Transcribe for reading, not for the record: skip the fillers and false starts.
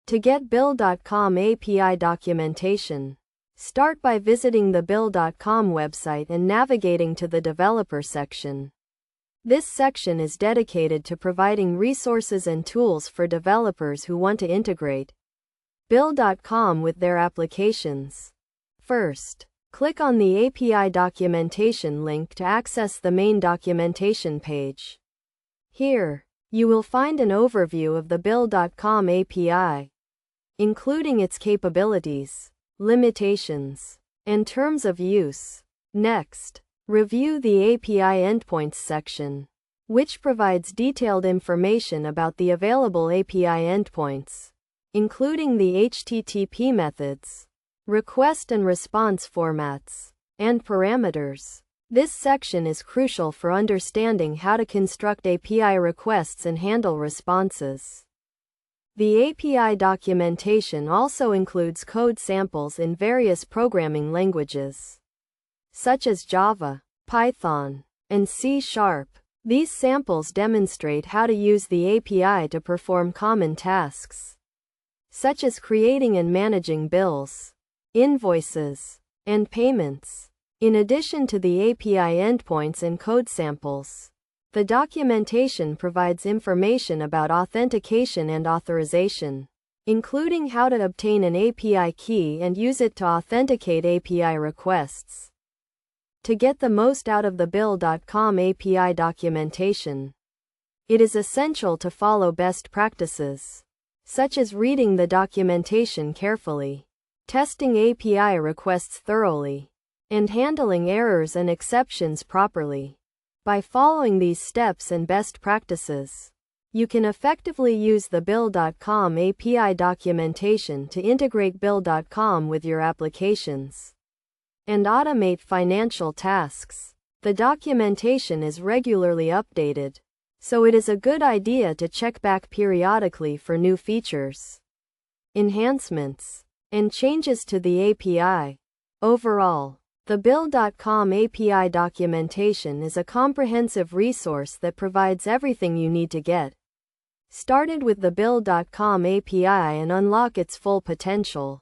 To get Bill.com API documentation, start by visiting the Bill.com website and navigating to the Developer section. This section is dedicated to providing resources and tools for developers who want to integrate Bill.com with their applications. First, click on the API documentation link to access the main documentation page. Here, you will find an overview of the Bill.com API, including its capabilities, limitations, and terms of use. Next, review the API Endpoints section, which provides detailed information about the available API endpoints, including the HTTP methods, request and response formats, and parameters. This section is crucial for understanding how to construct API requests and handle responses. The API documentation also includes code samples in various programming languages, such as Java, Python, and C#. These samples demonstrate how to use the API to perform common tasks, such as creating and managing bills, invoices, and payments. In addition to the API endpoints and code samples, the documentation provides information about authentication and authorization, including how to obtain an API key and use it to authenticate API requests. To get the most out of the Bill.com API documentation, it is essential to follow best practices, such as reading the documentation carefully, testing API requests thoroughly, and handling errors and exceptions properly. By following these steps and best practices, you can effectively use the Bill.com API documentation to integrate Bill.com with your applications and automate financial tasks. The documentation is regularly updated, so it is a good idea to check back periodically for new features, enhancements, and changes to the API. Overall, the Bill.com API documentation is a comprehensive resource that provides everything you need to get started with the Bill.com API and unlock its full potential.